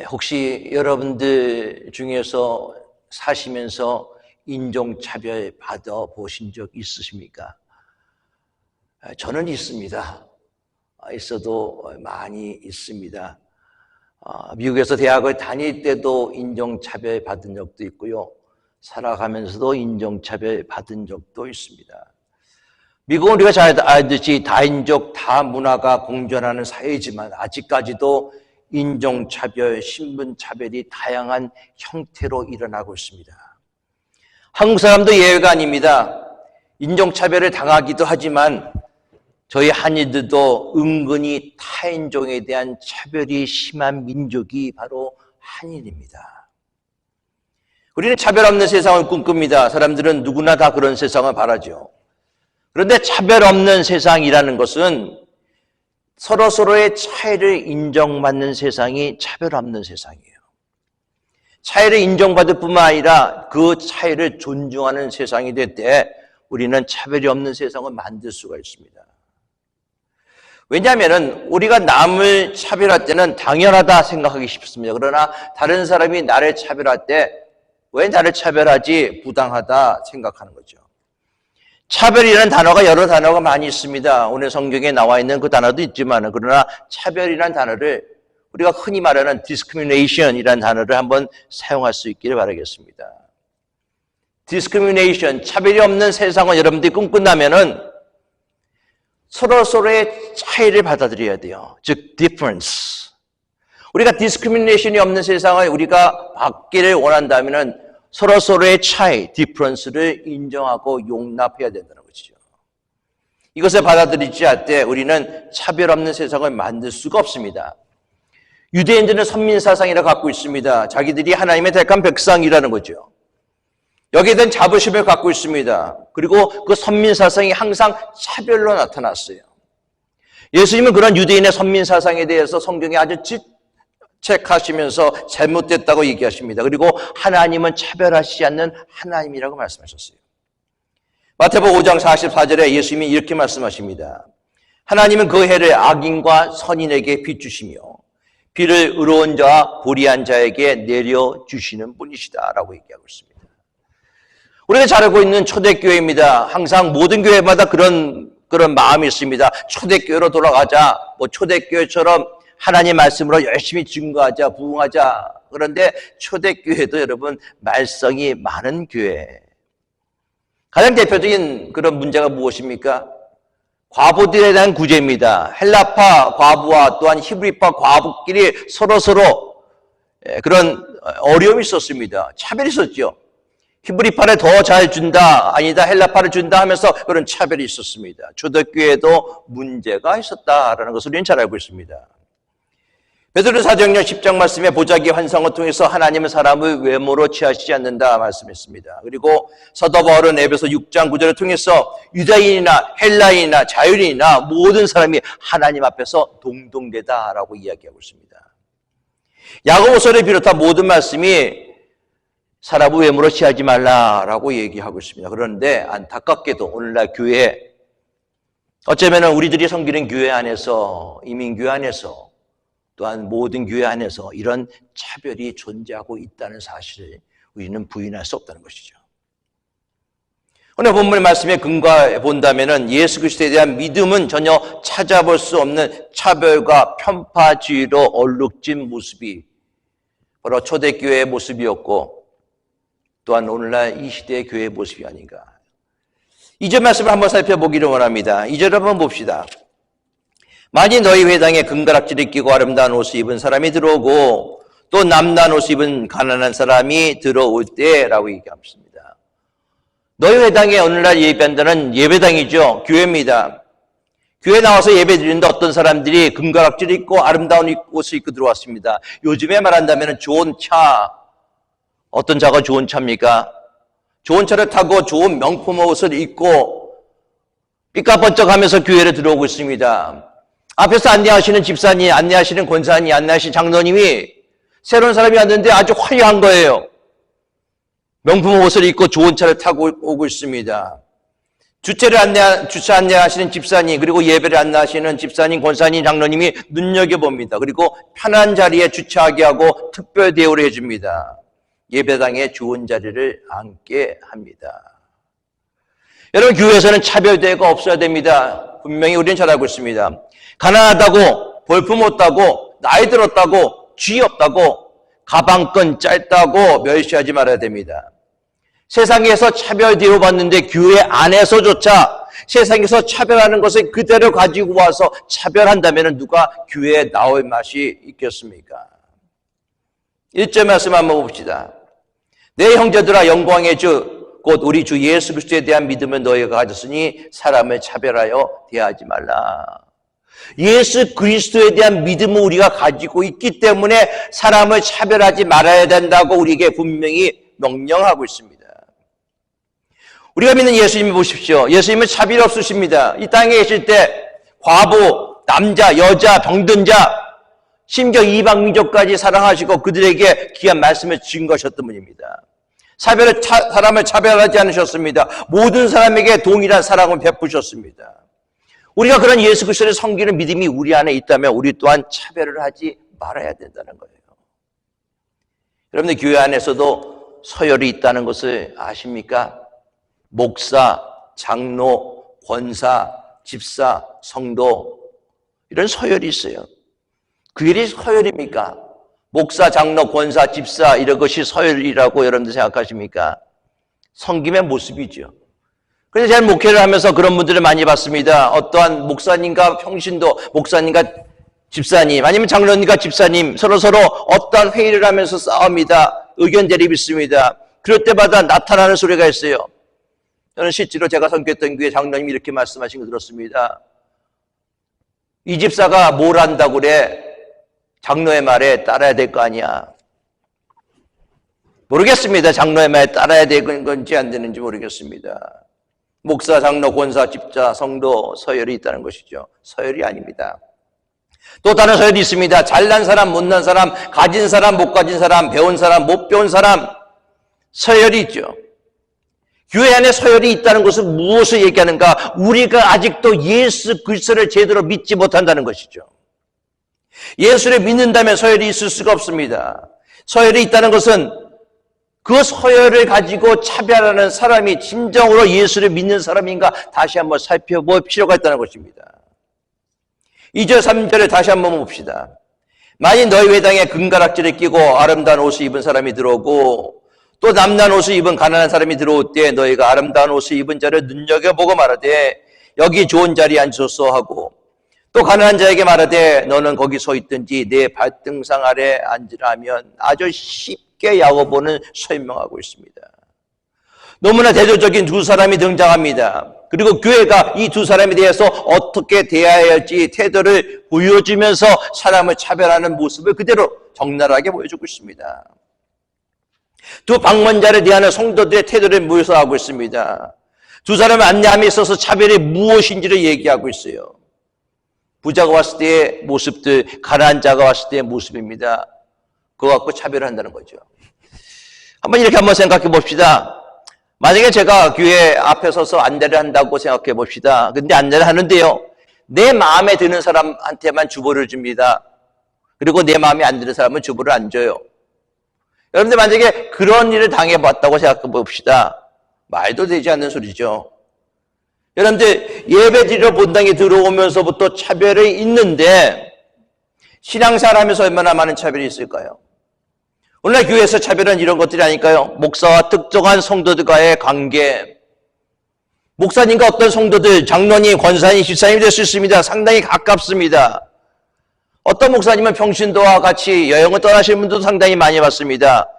혹시 여러분들 중에서 사시면서 인종차별 받아보신 적 있으십니까? 저는 있습니다. 있어도 많이 있습니다. 미국에서 대학을 다닐 때도 인종차별 받은 적도 있고요. 살아가면서도 인종차별 받은 적도 있습니다. 미국은 우리가 잘 알듯이 다인종, 다문화가 공존하는 사회이지만 아직까지도 인종차별, 신분차별이 다양한 형태로 일어나고 있습니다. 한국 사람도 예외가 아닙니다. 인종차별을 당하기도 하지만 저희 한인들도 은근히 타인종에 대한 차별이 심한 민족이 바로 한인입니다. 우리는 차별 없는 세상을 꿈꿉니다. 사람들은 누구나 다 그런 세상을 바라죠. 그런데 차별 없는 세상이라는 것은 서로서로의 차이를 인정받는 세상이 차별 없는 세상이에요. 차이를 인정받을 뿐만 아니라 그 차이를 존중하는 세상이 될 때 우리는 차별이 없는 세상을 만들 수가 있습니다. 왜냐하면 우리가 남을 차별할 때는 당연하다 생각하기 쉽습니다. 그러나 다른 사람이 나를 차별할 때 왜 나를 차별하지? 부당하다 생각하는 거죠. 차별이라는 단어가 여러 단어가 많이 있습니다. 오늘 성경에 나와 있는 그 단어도 있지만 그러나 차별이라는 단어를 우리가 흔히 말하는 discrimination이라는 단어를 한번 사용할 수 있기를 바라겠습니다. discrimination, 차별이 없는 세상을 여러분들이 꿈꾼다면은 서로서로의 차이를 받아들여야 돼요. 즉 difference. 우리가 discrimination이 없는 세상을 우리가 받기를 원한다면은 서로서로의 차이, difference를 인정하고 용납해야 된다는 것이죠. 이것을 받아들이지 않을 때 우리는 차별 없는 세상을 만들 수가 없습니다. 유대인들은 선민사상이라고 갖고 있습니다. 자기들이 하나님의 택한 백성이라는 거죠. 여기에 대한 자부심을 갖고 있습니다. 그리고 그 선민사상이 항상 차별로 나타났어요. 예수님은 그런 유대인의 선민사상에 대해서 성경에 아주 책하시면서 잘못됐다고 얘기하십니다. 그리고 하나님은 차별하시지 않는 하나님이라고 말씀하셨어요. 마태복음 5장 44절에 예수님이 이렇게 말씀하십니다. 하나님은 그 해를 악인과 선인에게 비추시며 비를 의로운 자와 불의한 자에게 내려주시는 분이시다 라고 얘기하고 있습니다. 우리가 잘 알고 있는 초대교회입니다. 항상 모든 교회마다 그런 마음이 있습니다. 초대교회로 돌아가자. 초대교회처럼 하나님 말씀으로 열심히 증거하자, 부흥하자. 그런데 초대교회도 여러분 말썽이 많은 교회. 가장 대표적인 그런 문제가 무엇입니까? 과부들에 대한 구제입니다. 헬라파 과부와 또한 히브리파 과부끼리 서로서로 그런 어려움이 있었습니다. 차별이 있었죠. 히브리파를 더 잘 준다, 아니다 헬라파를 준다 하면서 그런 차별이 있었습니다. 초대교회에도 문제가 있었다라는 것을 우리는 잘 알고 있습니다. 베드로 사도행전 10장 말씀에 보자기 환상을 통해서 하나님은 사람을 외모로 취하시지 않는다 말씀했습니다. 그리고 사도 바울은 에베소 6장 9절을 통해서 유다인이나 헬라인이나 자유인이나 모든 사람이 하나님 앞에서 동등되다라고 이야기하고 있습니다. 야고보서를 비롯한 모든 말씀이 사람을 외모로 취하지 말라라고 얘기하고 있습니다. 그런데 안타깝게도 오늘날 교회, 어쩌면 우리들이 섬기는 교회 안에서, 이민교회 안에서 또한 모든 교회 안에서 이런 차별이 존재하고 있다는 사실을 우리는 부인할 수 없다는 것이죠. 오늘 본문 말씀에 근거해 본다면 예수 그리스도에 대한 믿음은 전혀 찾아볼 수 없는 차별과 편파주의로 얼룩진 모습이 바로 초대교회의 모습이었고 또한 오늘날 이 시대의 교회의 모습이 아닌가. 2절 말씀을 한번 살펴보기를 원합니다. 2절 한번 봅시다. 만일 너희 회당에 금가락지를 끼고 아름다운 옷을 입은 사람이 들어오고 또 남다운 옷을 입은 가난한 사람이 들어올 때라고 얘기합니다. 너희 회당에 오늘날 예배한다는 예배당이죠. 교회입니다. 교회 나와서 예배 드리는데 어떤 사람들이 금가락지를 입고 아름다운 옷을 입고 들어왔습니다. 요즘에 말한다면 좋은 차, 어떤 차가 좋은 차입니까? 좋은 차를 타고 좋은 명품 옷을 입고 삐까번쩍하면서 교회를 들어오고 있습니다. 앞에서 안내하시는 집사님, 안내하시는 권사님, 안내하시는 장로님이 새로운 사람이 왔는데 아주 화려한 거예요. 명품 옷을 입고 좋은 차를 타고 오고 있습니다. 주차 안내하시는 집사님, 그리고 예배를 안내하시는 집사님, 권사님, 장로님이 눈여겨봅니다. 그리고 편한 자리에 주차하게 하고 특별 대우를 해줍니다. 예배당에 좋은 자리를 앉게 합니다. 여러분, 교회에서는 차별대우가 없어야 됩니다. 분명히 우리는 잘 알고 있습니다. 가난하다고, 볼품 없다고, 나이 들었다고, 쥐 없다고, 가방끈 짧다고 멸시하지 말아야 됩니다. 세상에서 차별 대우받는데 교회 안에서조차 세상에서 차별하는 것을 그대로 가지고 와서 차별한다면 누가 교회에 나올 맛이 있겠습니까? 1절 말씀 한번 봅시다. 내 형제들아, 영광의 주 곧 우리 주 예수 그리스도에 대한 믿음을 너희가 가졌으니 사람을 차별하여 대하지 말라. 예수 그리스도에 대한 믿음을 우리가 가지고 있기 때문에 사람을 차별하지 말아야 된다고 우리에게 분명히 명령하고 있습니다. 우리가 믿는 예수님 보십시오. 예수님은 차별 없으십니다. 이 땅에 계실 때 과부, 남자, 여자, 병든 자, 심지어 이방 민족까지 사랑하시고 그들에게 귀한 말씀을 증거하셨던 분입니다. 사람을 차별하지 않으셨습니다. 모든 사람에게 동일한 사랑을 베푸셨습니다. 우리가 그런 예수 그리스도를 섬기는 믿음이 우리 안에 있다면 우리 또한 차별을 하지 말아야 된다는 거예요. 여러분들 교회 안에서도 서열이 있다는 것을 아십니까? 목사, 장로, 권사, 집사, 성도 이런 서열이 있어요. 그 일이 서열입니까? 목사, 장로, 권사, 집사 이런 것이 서열이라고 여러분들 생각하십니까? 섬김의 모습이죠. 그래서 제가 목회를 하면서 그런 분들을 많이 봤습니다. 어떠한 목사님과 평신도, 목사님과 집사님, 아니면 장로님과 집사님 서로서로 어떠한 회의를 하면서 싸웁니다. 의견 대립이 있습니다. 그럴 때마다 나타나는 소리가 있어요. 저는 실제로 제가 섬겼던 교회 장로님이 이렇게 말씀하신 거 들었습니다. 이 집사가 뭘 한다고 그래? 장로의 말에 따라야 될 거 아니야. 모르겠습니다. 장로의 말에 따라야 되는 건지 안 되는지 모르겠습니다. 목사, 장로, 권사, 집사, 성도 서열이 있다는 것이죠. 서열이 아닙니다. 또 다른 서열이 있습니다. 잘난 사람, 못난 사람, 가진 사람, 못 가진 사람, 배운 사람, 못 배운 사람 서열이 있죠. 교회 안에 서열이 있다는 것은 무엇을 얘기하는가? 우리가 아직도 예수 그리스도를 제대로 믿지 못한다는 것이죠. 예수를 믿는다면 서열이 있을 수가 없습니다. 서열이 있다는 것은 그 서열을 가지고 차별하는 사람이 진정으로 예수를 믿는 사람인가 다시 한번 살펴볼 필요가 있다는 것입니다. 2절 3절을 다시 한번 봅시다. 만일 너희 회당에 금가락지를 끼고 아름다운 옷을 입은 사람이 들어오고 또 남난 옷을 입은 가난한 사람이 들어올 때 너희가 아름다운 옷을 입은 자를 눈여겨보고 말하되 여기 좋은 자리에 앉으소서 하고 또 가난한 자에게 말하되 너는 거기 서 있든지 내 발등상 아래 앉으라 하면 아주 쉽게 야고보는 설명하고 있습니다. 너무나 대조적인 두 사람이 등장합니다. 그리고 교회가 이 두 사람에 대해서 어떻게 대해야 할지 태도를 보여주면서 사람을 차별하는 모습을 그대로 적나라하게 보여주고 있습니다. 두 방문자를 대하는 성도들의 태도를 묘사하고 있습니다. 두 사람의 안내함에 있어서 차별이 무엇인지를 얘기하고 있어요. 부자가 왔을 때의 모습들, 가난한 자가 왔을 때의 모습입니다. 그거 갖고 차별을 한다는 거죠. 이렇게 한번 생각해 봅시다. 만약에 제가 교회 앞에 서서 안내를 한다고 생각해 봅시다. 근데 안내를 하는데요. 내 마음에 드는 사람한테만 주보를 줍니다. 그리고 내 마음에 안 드는 사람은 주보를 안 줘요. 여러분들 만약에 그런 일을 당해봤다고 생각해 봅시다. 말도 되지 않는 소리죠. 여러분들 예배드리러 본당에 들어오면서부터 차별이 있는데 신앙생활하면서 얼마나 많은 차별이 있을까요? 오늘날 교회에서 차별은 이런 것들이 아닐까요? 목사와 특정한 성도들과의 관계, 목사님과 어떤 성도들, 장로님, 권사님, 집사님이 될 수 있습니다. 상당히 가깝습니다. 어떤 목사님은 평신도와 같이 여행을 떠나시는 분도 상당히 많이 봤습니다.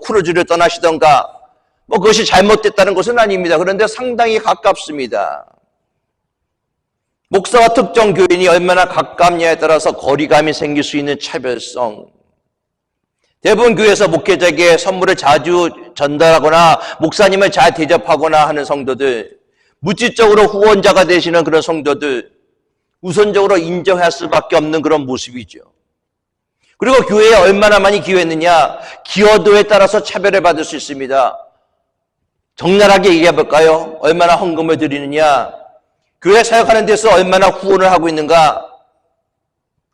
크루즈를 떠나시던가 그것이 잘못됐다는 것은 아닙니다. 그런데 상당히 가깝습니다. 목사와 특정 교인이 얼마나 가깝냐에 따라서 거리감이 생길 수 있는 차별성. 대부분 교회에서 목회자에게 선물을 자주 전달하거나 목사님을 잘 대접하거나 하는 성도들, 물질적으로 후원자가 되시는 그런 성도들, 우선적으로 인정할 수밖에 없는 그런 모습이죠. 그리고 교회에 얼마나 많이 기여했느냐, 기여도에 따라서 차별을 받을 수 있습니다. 적나라하게 얘기해 볼까요? 얼마나 헌금을 드리느냐, 교회 사역하는 데서 얼마나 후원을 하고 있는가,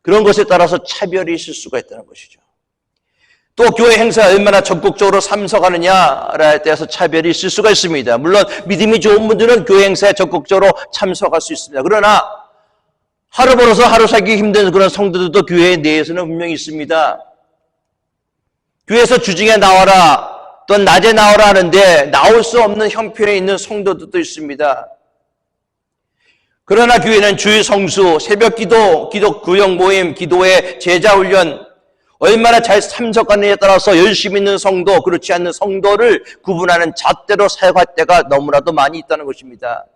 그런 것에 따라서 차별이 있을 수가 있다는 것이죠. 또 교회 행사에 얼마나 적극적으로 참석하느냐에 따라서 차별이 있을 수가 있습니다. 물론 믿음이 좋은 분들은 교회 행사에 적극적으로 참석할 수 있습니다. 그러나 하루 벌어서 하루 살기 힘든 그런 성도들도 교회 내에서는 분명히 있습니다. 교회에서 주중에 나와라 또는 낮에 나오라 하는데 나올 수 없는 형편에 있는 성도들도 있습니다. 그러나 교회는 주일 성수, 새벽 기도, 기도 구역 모임, 기도회, 제자 훈련, 얼마나 잘 참석하느냐에 따라서 열심히 있는 성도, 그렇지 않는 성도를 구분하는 잣대로 사용할 때가 너무나도 많이 있다는 것입니다.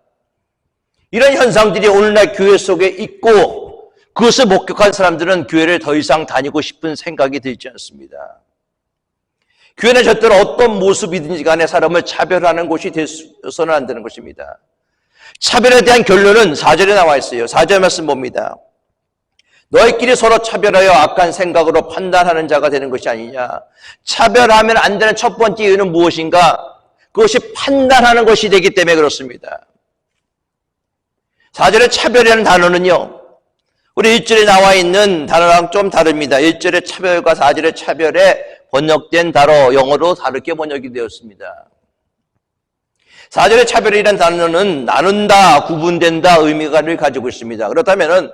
이런 현상들이 오늘날 교회 속에 있고 그것을 목격한 사람들은 교회를 더 이상 다니고 싶은 생각이 들지 않습니다. 교회는 절대로 어떤 모습이든지 간에 사람을 차별하는 곳이 되어서는 안 되는 것입니다. 차별에 대한 결론은 4절에 나와 있어요. 4절 말씀 봅니다. 너희끼리 서로 차별하여 악한 생각으로 판단하는 자가 되는 것이 아니냐. 차별하면 안 되는 첫 번째 이유는 무엇인가? 그것이 판단하는 것이 되기 때문에 그렇습니다. 4절의 차별이라는 단어는요, 우리 1절에 나와 있는 단어랑 좀 다릅니다. 1절의 차별과 4절의 차별에 번역된 단어, 영어로 다르게 번역이 되었습니다. 4절의 차별이라는 단어는 나눈다, 구분된다 의미를 가지고 있습니다. 그렇다면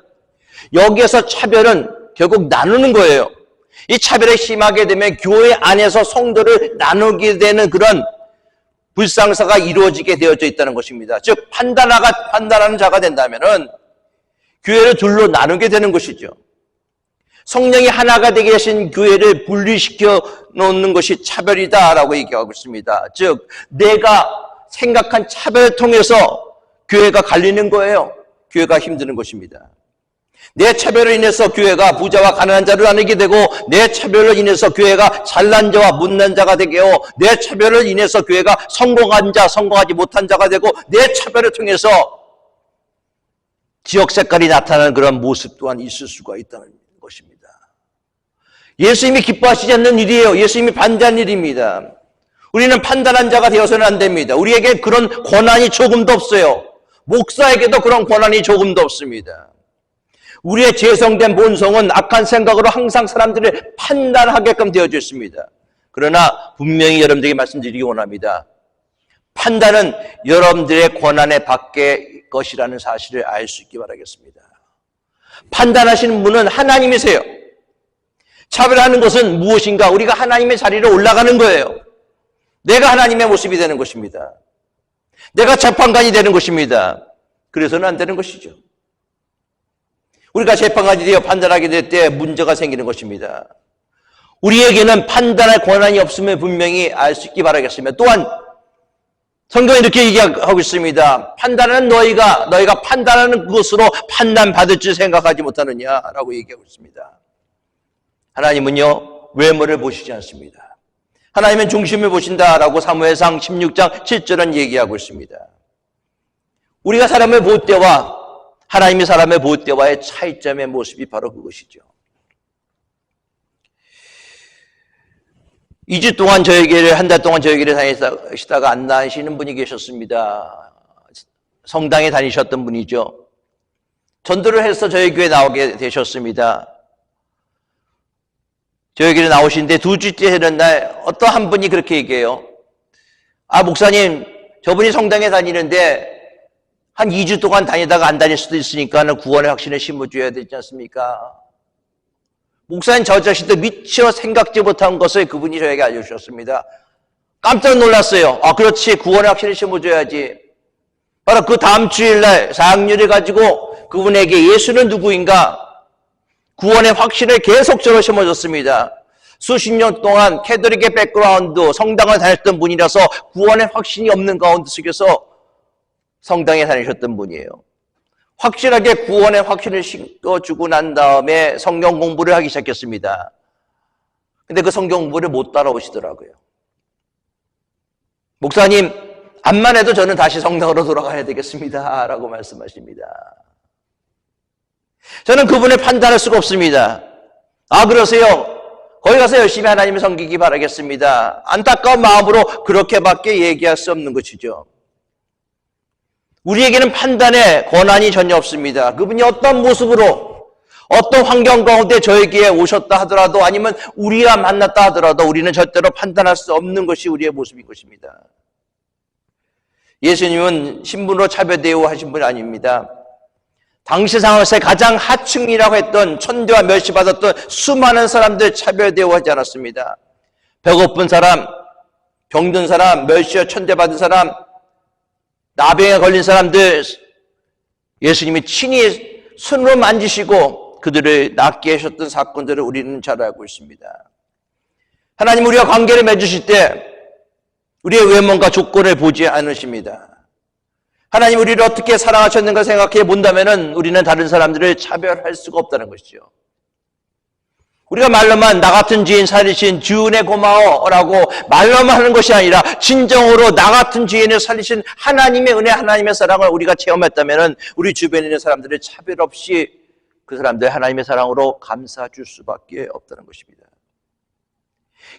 여기에서 차별은 결국 나누는 거예요. 이 차별이 심하게 되면 교회 안에서 성도를 나누게 되는 그런 불상사가 이루어지게 되어져 있다는 것입니다. 즉 판단하는 자가 된다면 교회를 둘로 나누게 되는 것이죠. 성령이 하나가 되게 하신 교회를 분리시켜 놓는 것이 차별이다라고 얘기하고 있습니다. 즉 내가 생각한 차별을 통해서 교회가 갈리는 거예요. 교회가 힘드는 것입니다. 내 차별로 인해서 교회가 부자와 가난한 자를 나누게 되고, 내 차별로 인해서 교회가 잘난 자와 못난 자가 되게 하고, 내 차별로 인해서 교회가 성공한 자, 성공하지 못한 자가 되고, 내 차별을 통해서 지역 색깔이 나타나는 그런 모습 또한 있을 수가 있다는 것입니다. 예수님이 기뻐하시지 않는 일이에요. 예수님이 반대한 일입니다. 우리는 판단한 자가 되어서는 안 됩니다. 우리에게 그런 권한이 조금도 없어요. 목사에게도 그런 권한이 조금도 없습니다. 우리의 재성된 본성은 악한 생각으로 항상 사람들을 판단하게끔 되어져 있습니다. 그러나 분명히 여러분들에게 말씀드리기 원합니다. 판단은 여러분들의 권한의 밖의 것이라는 사실을 알 수 있기 바라겠습니다. 판단하시는 분은 하나님이세요. 차별하는 것은 무엇인가? 우리가 하나님의 자리로 올라가는 거예요. 내가 하나님의 모습이 되는 것입니다. 내가 재판관이 되는 것입니다. 그래서는 안 되는 것이죠. 우리가 재판관이 되어 판단하게 될 때 문제가 생기는 것입니다. 우리에게는 판단할 권한이 없음을 분명히 알 수 있기 바라겠습니다. 또한 성경이 이렇게 얘기하고 있습니다. 판단하는 너희가 판단하는 것으로 판단받을 줄 생각하지 못하느냐라고 얘기하고 있습니다. 하나님은요, 외모를 보시지 않습니다. 하나님은 중심을 보신다라고 사무엘상 16장 7절은 얘기하고 있습니다. 우리가 사람을 볼 때와 하나님이 사람을 볼 때와의 차이점의 모습이 바로 그것이죠. 2주 동안 한 달 동안 저희 교회를 다니시다가 안 나시는 분이 계셨습니다. 성당에 다니셨던 분이죠. 전도를 해서 저희 교회에 나오게 되셨습니다. 저희 교회에 나오시는데 2주째 되는 날 어떤 한 분이 그렇게 얘기해요. 아, 목사님, 저분이 성당에 다니는데 한 2주 동안 다니다가 안 다닐 수도 있으니까 구원의 확신을 심어줘야 되지 않습니까? 목사님 저 자신도 미처 생각지 못한 것을 그분이 저에게 알려주셨습니다. 깜짝 놀랐어요. 아, 그렇지. 구원의 확신을 심어줘야지. 바로 그 다음 주일날 4학년을 가지고 그분에게 예수는 누구인가? 구원의 확신을 계속적으로 심어줬습니다. 수십 년 동안 캐톨릭의 백그라운드, 성당을 다녔던 분이라서 구원의 확신이 없는 가운데 속에서 성당에 다니셨던 분이에요. 확실하게 구원의 확신을 심어주고 난 다음에 성경 공부를 하기 시작했습니다. 근데 그 성경 공부를 못 따라오시더라고요. 목사님, 암만 해도 저는 다시 성당으로 돌아가야 되겠습니다. 라고 말씀하십니다. 저는 그분을 판단할 수가 없습니다. 아, 그러세요? 거기 가서 열심히 하나님을 섬기기 바라겠습니다. 안타까운 마음으로 그렇게밖에 얘기할 수 없는 것이죠. 우리에게는 판단의 권한이 전혀 없습니다. 그분이 어떤 모습으로 어떤 환경 가운데 저에게 오셨다 하더라도 아니면 우리가 만났다 하더라도 우리는 절대로 판단할 수 없는 것이 우리의 모습인 것입니다. 예수님은 신분으로 차별 대우하신 분이 아닙니다. 당시 상황에서 가장 하층이라고 했던 천대와 멸시받았던 수많은 사람들 차별 대우하지 않았습니다. 배고픈 사람, 병든 사람, 멸시와 천대받은 사람, 나병에 걸린 사람들 예수님이 친히 손으로 만지시고 그들을 낫게 하셨던 사건들을 우리는 잘 알고 있습니다. 하나님 우리와 관계를 맺으실 때 우리의 외모과 조건을 보지 않으십니다. 하나님 우리를 어떻게 사랑하셨는가 생각해 본다면 우리는 다른 사람들을 차별할 수가 없다는 것이죠. 우리가 말로만 나 같은 지인 살리신 주 은혜 고마워라고 말로만 하는 것이 아니라 진정으로 나 같은 지인을 살리신 하나님의 은혜, 하나님의 사랑을 우리가 체험했다면 우리 주변에 있는 사람들을 차별 없이 그 사람들 하나님의 사랑으로 감싸줄 수밖에 없다는 것입니다.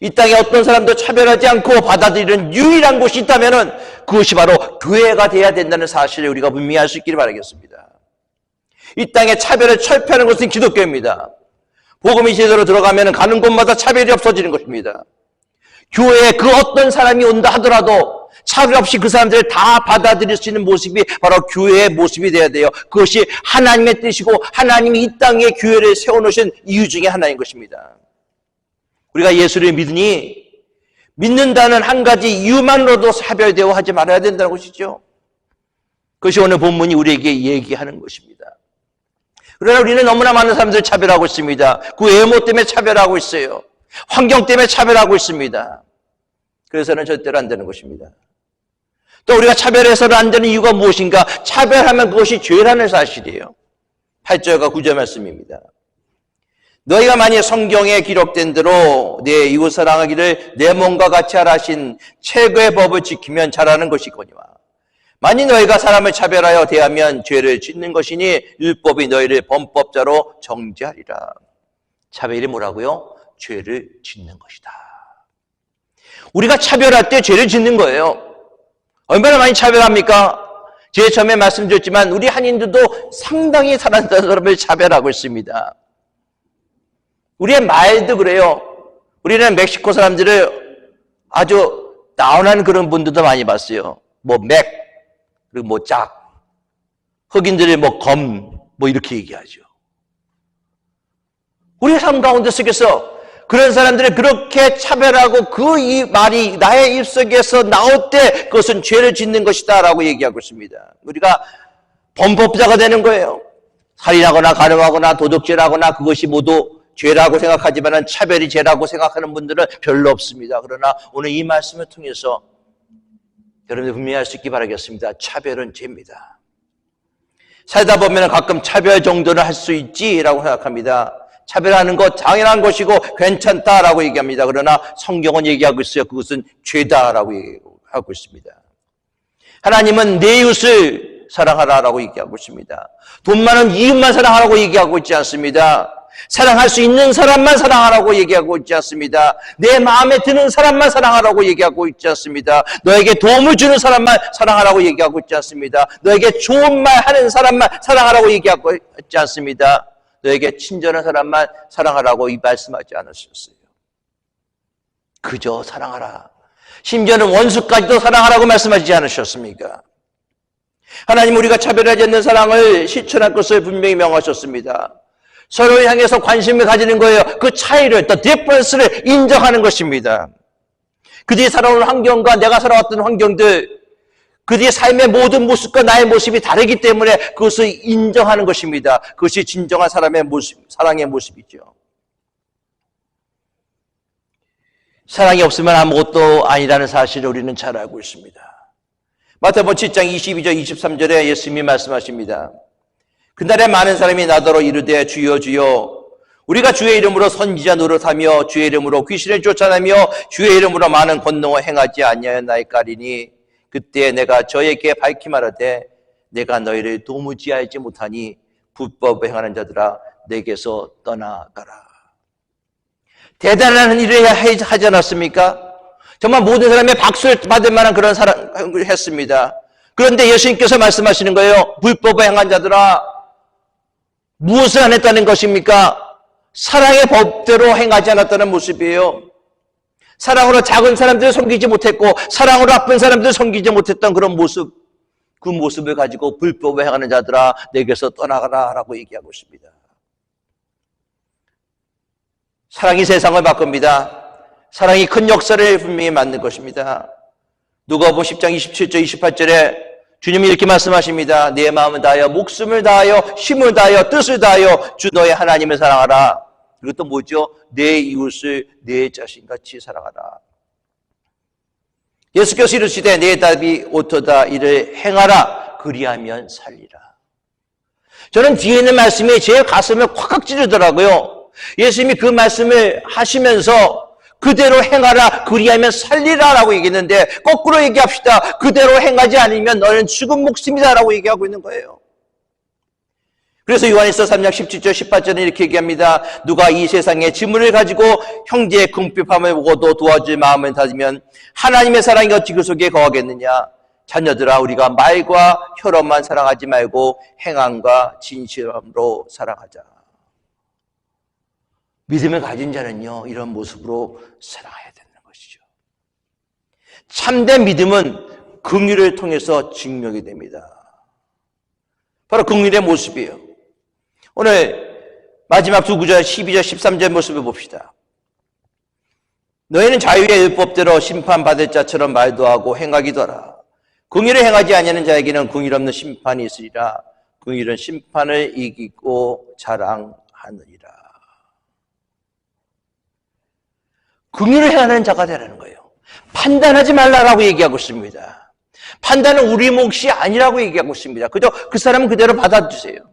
이 땅에 어떤 사람도 차별하지 않고 받아들이는 유일한 곳이 있다면 그것이 바로 교회가 돼야 된다는 사실을 우리가 분명히 알 수 있기를 바라겠습니다. 이 땅에 차별을 철폐하는 것은 기독교입니다. 복음이 제대로 들어가면 가는 곳마다 차별이 없어지는 것입니다. 교회에 그 어떤 사람이 온다 하더라도 차별 없이 그 사람들을 다 받아들일 수 있는 모습이 바로 교회의 모습이 되어야 돼요. 그것이 하나님의 뜻이고 하나님이 이 땅에 교회를 세워놓으신 이유 중에 하나인 것입니다. 우리가 예수를 믿으니 믿는다는 한 가지 이유만으로도 차별 대우하지 말아야 된다는 것이죠. 그것이 오늘 본문이 우리에게 얘기하는 것입니다. 그러나 우리는 너무나 많은 사람들을 차별하고 있습니다. 그 외모 때문에 차별하고 있어요. 환경 때문에 차별하고 있습니다. 그래서는 절대로 안 되는 것입니다. 또 우리가 차별해서는 안 되는 이유가 무엇인가? 차별하면 그것이 죄라는 사실이에요. 8절과 9절 말씀입니다. 너희가 만일 성경에 기록된 대로 내 이웃 사랑하기를 내 몸과 같이 하라 하신 최고의 법을 지키면 잘하는 것이거니와 만일 너희가 사람을 차별하여 대하면 죄를 짓는 것이니 율법이 너희를 범법자로 정죄하리라. 차별이 뭐라고요? 죄를 짓는 것이다. 우리가 차별할 때 죄를 짓는 거예요. 얼마나 많이 차별합니까? 제가 처음에 말씀드렸지만 우리 한인들도 상당히 사랑하는 사람을 차별하고 있습니다. 우리의 말도 그래요. 우리는 멕시코 사람들을 아주 다운한 그런 분들도 많이 봤어요. 그리고 짝. 흑인들이 이렇게 얘기하죠. 우리의 삶 가운데 속에서 그런 사람들을 그렇게 차별하고 그 이 말이 나의 입속에서 나올 때 그것은 죄를 짓는 것이다 라고 얘기하고 있습니다. 우리가 범법자가 되는 거예요. 살인하거나 가늠하거나 도둑질하거나 그것이 모두 죄라고 생각하지만 차별이 죄라고 생각하는 분들은 별로 없습니다. 그러나 오늘 이 말씀을 통해서 여러분들 분명히 알 수 있기 바라겠습니다. 차별은 죄입니다. 살다 보면 가끔 차별 정도는 할 수 있지라고 생각합니다. 차별하는 것 당연한 것이고 괜찮다라고 얘기합니다. 그러나 성경은 얘기하고 있어요. 그것은 죄다라고 얘기하고 있습니다. 하나님은 내 이웃을 사랑하라라고 얘기하고 있습니다. 돈 많은 이웃만 사랑하라고 얘기하고 있지 않습니다. 사랑할 수 있는 사람만 사랑하라고 얘기하고 있지 않습니다. 내 마음에 드는 사람만 사랑하라고 얘기하고 있지 않습니다. 너에게 도움을 주는 사람만 사랑하라고 얘기하고 있지 않습니다. 너에게 좋은 말 하는 사람만 사랑하라고 얘기하고 있지 않습니다. 너에게 친절한 사람만 사랑하라고 말씀하지 않으셨어요. 그저 사랑하라. 심지어는 원수까지도 사랑하라고 말씀하지 않으셨습니까? 하나님 우리가 차별하지 않는 사랑을 실천할 것을 분명히 명하셨습니다. 서로를 향해서 관심을 가지는 거예요. 그 차이를, the difference를 인정하는 것입니다. 그들이 살아온 환경과 내가 살아왔던 환경들, 그들의 삶의 모든 모습과 나의 모습이 다르기 때문에 그것을 인정하는 것입니다. 그것이 진정한 사람의 모습, 사랑의 모습이죠. 사랑이 없으면 아무것도 아니라는 사실을 우리는 잘 알고 있습니다. 마태복음 7장 22절 23절에 예수님이 말씀하십니다. 그날에 많은 사람이 나더러 이르되 주여 주여 우리가 주의 이름으로 선지자 노릇하며 주의 이름으로 귀신을 쫓아내며 주의 이름으로 많은 권능을 행하지 아니하였나이까리니 그때 내가 저에게 밝히 말하되 내가 너희를 도무지 알지 못하니 불법을 행하는 자들아 내게서 떠나가라. 대단한 일을 하지 않았습니까? 정말 모든 사람의 박수를 받을 만한 그런 사랑을 했습니다. 그런데 예수님께서 말씀하시는 거예요. 불법을 행한 자들아, 무엇을 안 했다는 것입니까? 사랑의 법대로 행하지 않았다는 모습이에요. 사랑으로 작은 사람들을 섬기지 못했고 사랑으로 아픈 사람들을 섬기지 못했던 그런 모습, 그 모습을 가지고 불법을 행하는 자들아 내게서 떠나가라 라고 얘기하고 있습니다. 사랑이 세상을 바꿉니다. 사랑이 큰 역사를 분명히 만든 것입니다. 누가복음 10장 27절 28절에 주님이 이렇게 말씀하십니다. 내 마음을 다하여 목숨을 다하여 힘을 다하여 뜻을 다하여 주 너의 하나님을 사랑하라. 이것도 뭐죠? 내 이웃을 내 자신같이 사랑하라. 예수께서 이르시되 내 답이 옳도다 이를 행하라 그리하면 살리라. 저는 뒤에 있는 말씀이 제 가슴을 콱콱 찌르더라고요. 예수님이 그 말씀을 하시면서 그대로 행하라 그리하면 살리라 라고 얘기했는데 거꾸로 얘기합시다. 그대로 행하지 않으면 너는 죽은 목숨이다 라고 얘기하고 있는 거예요. 그래서 요한일서 3장 17절 18절은 이렇게 얘기합니다. 누가 이 세상의 지물을 가지고 형제의 궁핍함을 보고도 도와줄 마음을 다지면 하나님의 사랑이 어찌 그 속에 거하겠느냐. 자녀들아 우리가 말과 혀로만 사랑하지 말고 행함과 진실함으로 사랑하자. 믿음을 가진 자는요 이런 모습으로 살아가야 되는 것이죠. 참된 믿음은 긍휼을 통해서 증명이 됩니다. 바로 긍휼의 모습이에요. 오늘 마지막 두 구절 12절 13절 모습을 봅시다. 너희는 자유의 율법대로 심판받을 자처럼 말도 하고 행하기도 하라. 긍휼을 행하지 아니하는 자에게는 긍휼 없는 심판이 있으리라. 긍휼은 심판을 이기고 자랑하느니라. 긍휼을 행하는 자가 되라는 거예요. 판단하지 말라라고 얘기하고 있습니다. 판단은 우리 몫이 아니라고 얘기하고 있습니다. 그저 그 사람은 그대로 받아주세요.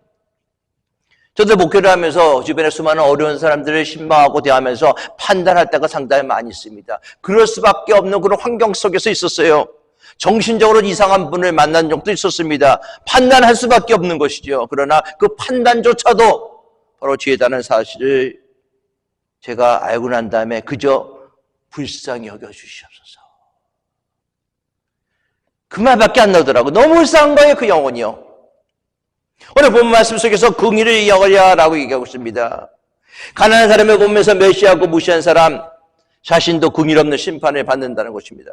저도 목회를 하면서 주변에 수많은 어려운 사람들을 신방하고 대하면서 판단할 때가 상당히 많이 있습니다. 그럴 수밖에 없는 그런 환경 속에서 있었어요. 정신적으로 이상한 분을 만난 적도 있었습니다. 판단할 수밖에 없는 것이죠. 그러나 그 판단조차도 바로 죄다는 사실을 제가 알고 난 다음에 그저 불쌍히 여겨주시옵소서. 그 말밖에 안 나오더라고요. 너무 불쌍한 거예요, 그 영혼이요. 오늘 본 말씀 속에서 긍휼을 여겨라라고 얘기하고 있습니다. 가난한 사람을 보면서 멸시하고 무시한 사람 자신도 긍휼 없는 심판을 받는다는 것입니다.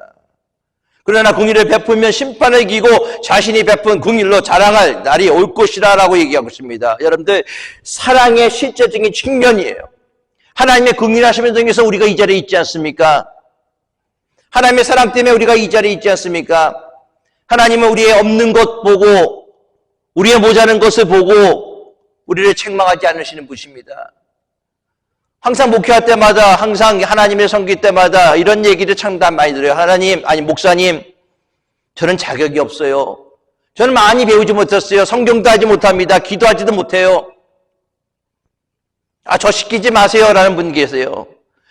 그러나 긍휼을 베풀면 심판을 이기고 자신이 베푼 긍휼로 자랑할 날이 올 것이라라고 얘기하고 있습니다. 여러분들 사랑의 실제적인 측면이에요. 하나님의 긍휼하심을 통해서 우리가 이 자리에 있지 않습니까? 하나님의 사랑 때문에 우리가 이 자리에 있지 않습니까? 하나님은 우리의 없는 것 보고 우리의 모자란 것을 보고 우리를 책망하지 않으시는 분이십니다. 항상 목회할 때마다 항상 하나님의 섬길 때마다 이런 얘기를 참 많이 들어요. 하나님, 아니 목사님, 저는 자격이 없어요. 저는 많이 배우지 못했어요. 성경도 하지 못합니다. 기도하지도 못해요. 저 시키지 마세요 라는 분 계세요.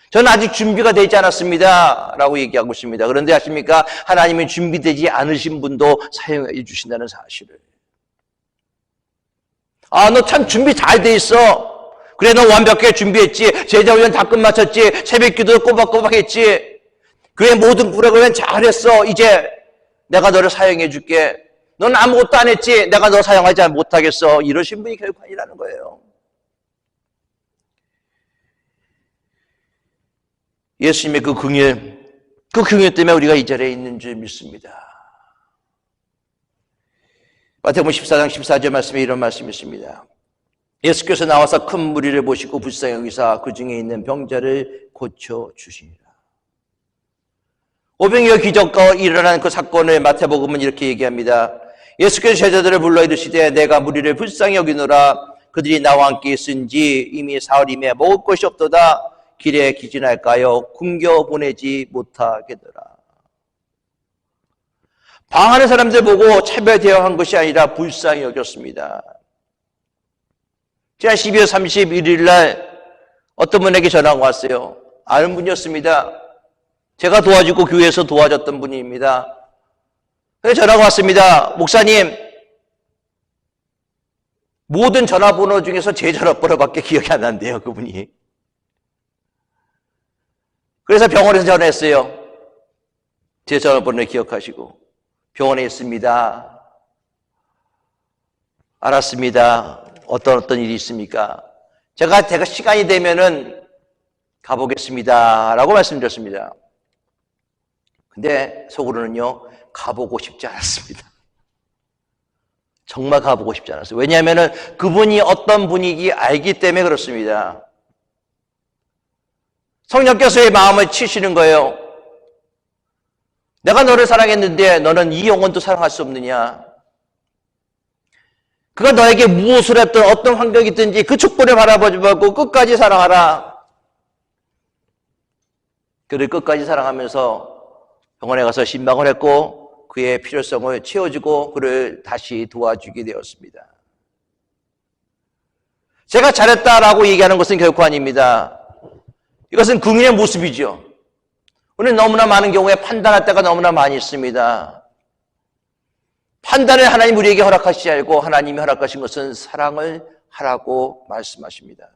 저는 아직 준비가 되지 않았습니다 라고 얘기하고 있습니다. 그런데 아십니까? 하나님이 준비되지 않으신 분도 사용해 주신다는 사실을. 너 참 준비 잘 돼 있어. 그래, 너 완벽하게 준비했지. 제자훈련 다 끝마쳤지. 새벽기도 꼬박꼬박 했지. 그래, 모든 프로그램 잘했어. 이제 내가 너를 사용해 줄게. 넌 아무것도 안 했지. 내가 너 사용하지 못하겠어. 이러신 분이 결국 아니라는 거예요. 예수님의 그 긍휼 때문에 우리가 이 자리에 있는 줄 믿습니다. 마태복음 14장 14절 말씀에 이런 말씀이 있습니다. 예수께서 나와서 큰 무리를 보시고 불쌍히 여기사 그 중에 있는 병자를 고쳐주시니라. 오병이어 기적과 일어난 그 사건을 마태복음은 이렇게 얘기합니다. 예수께서 제자들을 불러 이르시되 내가 무리를 불쌍히 여기노라. 그들이 나와 함께 있은지 이미 사흘이며 먹을 것이 없도다. 길에 기진할까요? 굶겨 보내지 못하겠더라. 방하는 사람들 보고 차별 대응한 것이 아니라 불쌍히 여겼습니다. 지난 12월 31일 날 어떤 분에게 전화가 왔어요. 아는 분이었습니다. 제가 도와주고 교회에서 도와줬던 분입니다. 그래서 전화가 왔습니다. 목사님, 모든 전화번호 중에서 제 전화번호밖에 기억이 안 난대요, 그분이. 그래서 병원에서 전화했어요. 제 전화번호 기억하시고. 병원에 있습니다. 알았습니다. 어떤 일이 있습니까? 제가 시간이 되면은 가보겠습니다. 라고 말씀드렸습니다. 근데 속으로는요, 가보고 싶지 않았습니다. 정말 가보고 싶지 않았어요. 왜냐하면은 그분이 어떤 분이기 알기 때문에 그렇습니다. 성령께서의 마음을 치시는 거예요. 내가 너를 사랑했는데 너는 이 영혼도 사랑할 수 없느냐? 그가 너에게 무엇을 했든 어떤 환경이 있든지 그 축복을 바라보지 말고 끝까지 사랑하라. 그를 끝까지 사랑하면서 병원에 가서 신방을 했고 그의 필요성을 채워주고 그를 다시 도와주게 되었습니다. 제가 잘했다라고 얘기하는 것은 결코 아닙니다. 이것은 국민의 모습이죠. 우리는 너무나 많은 경우에 판단할 때가 너무나 많이 있습니다. 판단을 하나님 우리에게 허락하시지 않고 하나님이 허락하신 것은 사랑을 하라고 말씀하십니다.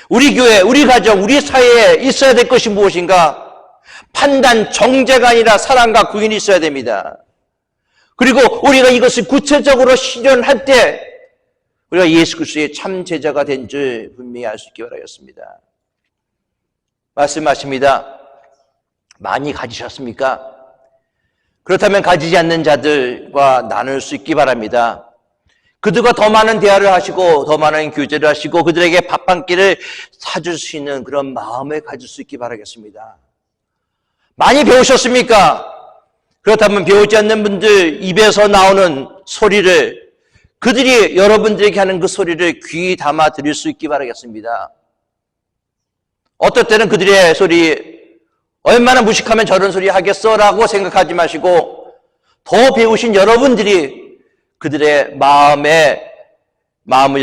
우리 교회, 우리 가정, 우리 사회에 있어야 될 것이 무엇인가? 판단, 정죄가 아니라 사랑과 구인이 있어야 됩니다. 그리고 우리가 이것을 구체적으로 실현할 때 우리가 예수 그리스도의 참 제자가 된 줄 분명히 알 수 있기 바라겠습니다. 말씀하십니다. 많이 가지셨습니까? 그렇다면 가지지 않는 자들과 나눌 수 있기 바랍니다. 그들과 더 많은 대화를 하시고 더 많은 교제를 하시고 그들에게 밥 한 끼를 사줄 수 있는 그런 마음을 가질 수 있기 바라겠습니다. 많이 배우셨습니까? 그렇다면 배우지 않는 분들 입에서 나오는 소리를 그들이 여러분들에게 하는 그 소리를 귀 담아 드릴 수 있기 바라겠습니다. 어떨 때는 그들의 소리 얼마나 무식하면 저런 소리 하겠어 라고 생각하지 마시고 더 배우신 여러분들이 그들의 마음을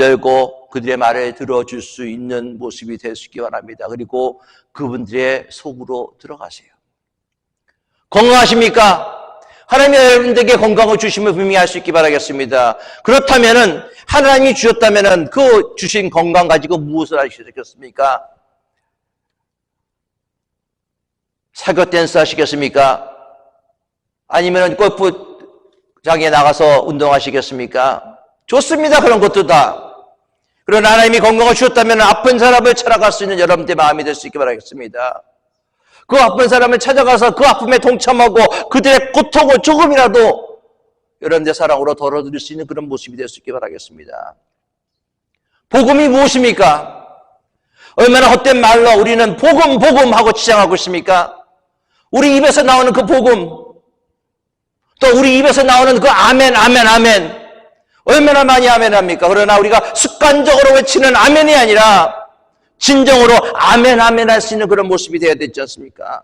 열고 그들의 말을 들어줄 수 있는 모습이 될 수 있기 바랍니다. 그리고 그분들의 속으로 들어가세요. 건강하십니까? 하나님이 여러분들에게 건강을 주심을 분명히 알 수 있기 바라겠습니다. 그렇다면은 하나님이 주셨다면은 그 주신 건강 가지고 무엇을 하시겠습니까? 사교 댄스 하시겠습니까? 아니면 골프장에 나가서 운동하시겠습니까? 좋습니다. 그런 것도 다. 그러나 하나님이 건강을 주셨다면 아픈 사람을 찾아갈 수 있는 여러분들의 마음이 될 수 있기 바라겠습니다. 그 아픈 사람을 찾아가서 그 아픔에 동참하고 그들의 고통을 조금이라도 여러분들의 사랑으로 덜어드릴 수 있는 그런 모습이 될 수 있기 바라겠습니다. 복음이 무엇입니까? 얼마나 헛된 말로 우리는 복음 하고 치장하고 있습니까? 우리 입에서 나오는 그 복음, 또 우리 입에서 나오는 그 아멘 얼마나 많이 아멘합니까? 그러나 우리가 습관적으로 외치는 아멘이 아니라 진정으로 아멘 할 수 있는 그런 모습이 되어야 되지 않습니까?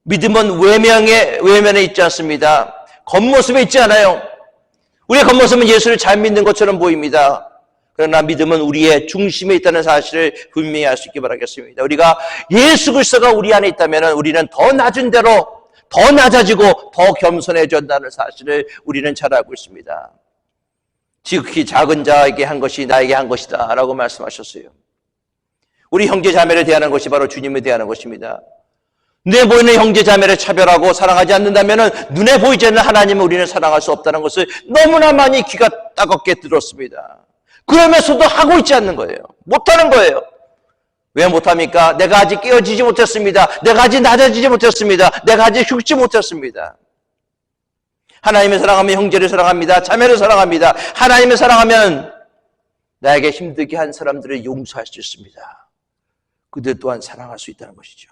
믿음은 외면에 있지 않습니다. 겉모습에 있지 않아요. 우리의 겉모습은 예수를 잘 믿는 것처럼 보입니다. 그러나 믿음은 우리의 중심에 있다는 사실을 분명히 알 수 있기 바라겠습니다. 우리가 예수 그리스도가 우리 안에 있다면 우리는 더 낮은 대로 더 낮아지고 더 겸손해진다는 사실을 우리는 잘 알고 있습니다. 지극히 작은 자에게 한 것이 나에게 한 것이다 라고 말씀하셨어요. 우리 형제 자매를 대하는 것이 바로 주님을 대하는 것입니다. 눈에 보이는 형제 자매를 차별하고 사랑하지 않는다면 눈에 보이지 않는 하나님을 우리는 사랑할 수 없다는 것을 너무나 많이 귀가 따갑게 들었습니다. 그러면서도 하고 있지 않는 거예요. 못하는 거예요. 왜 못합니까? 내가 아직 깨어지지 못했습니다. 내가 아직 낮아지지 못했습니다. 내가 아직 죽지 못했습니다. 하나님을 사랑하면 형제를 사랑합니다. 자매를 사랑합니다. 하나님을 사랑하면 나에게 힘들게 한 사람들을 용서할 수 있습니다. 그들 또한 사랑할 수 있다는 것이죠.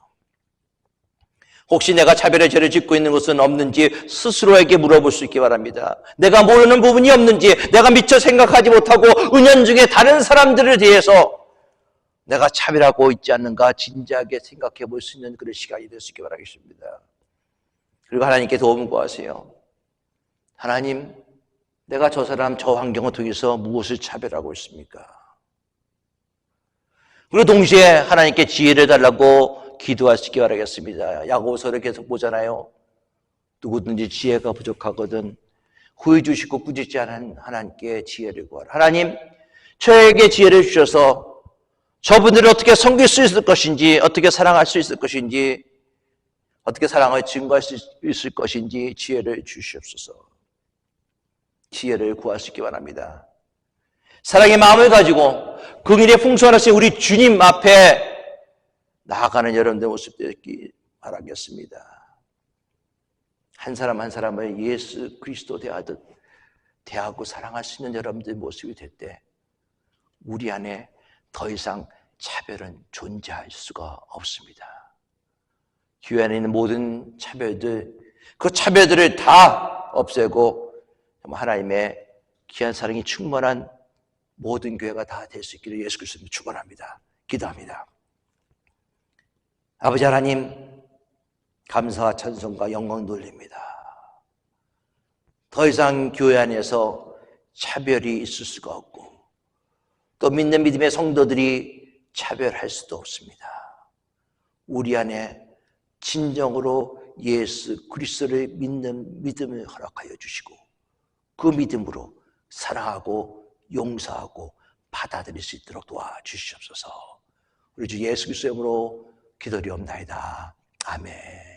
혹시 내가 차별의 죄를 짓고 있는 것은 없는지 스스로에게 물어볼 수 있기 바랍니다. 내가 모르는 부분이 없는지, 내가 미처 생각하지 못하고 은연중에 다른 사람들에 대해서 내가 차별하고 있지 않는가 진지하게 생각해 볼 수 있는 그런 시간이 될 수 있기 바라겠습니다. 그리고 하나님께 도움을 구하세요. 하나님, 내가 저 사람, 저 환경을 통해서 무엇을 차별하고 있습니까? 그리고 동시에 하나님께 지혜를 달라고 기도하시기 바라겠습니다. 야고보서를 계속 보잖아요. 누구든지 지혜가 부족하거든 후회 주시고 꾸짖지 않은 하나님께 지혜를 구하라. 하나님, 저에게 지혜를 주셔서 저분들을 어떻게 섬길 수 있을 것인지, 어떻게 사랑할 수 있을 것인지, 어떻게 사랑을 증거할 수 있을 것인지 지혜를 주시옵소서. 지혜를 구할 수 있기 바랍니다. 사랑의 마음을 가지고 긍휼의 풍성하신 우리 주님 앞에 나아가는 여러분들의 모습 되기 바라겠습니다. 한 사람 한 사람을 예수 그리스도 대하듯 대하고 사랑할 수 있는 여러분들의 모습이 될 때 우리 안에 더 이상 차별은 존재할 수가 없습니다. 교회 안에 있는 모든 차별들, 그 차별들을 다 없애고 하나님의 귀한 사랑이 충만한 모든 교회가 다 될 수 있기를 예수 그리스도로 축원합니다. 기도합니다. 아버지 하나님, 감사와 찬송과 영광 돌립니다. 더 이상 교회 안에서 차별이 있을 수가 없고 또 믿는 믿음의 성도들이 차별할 수도 없습니다. 우리 안에 진정으로 예수 그리스도를 믿는 믿음을 허락하여 주시고 그 믿음으로 사랑하고 용서하고 받아들일 수 있도록 도와주시옵소서. 우리 주 예수 그리스도의 이름으로 기도드리옵나이다. 아멘.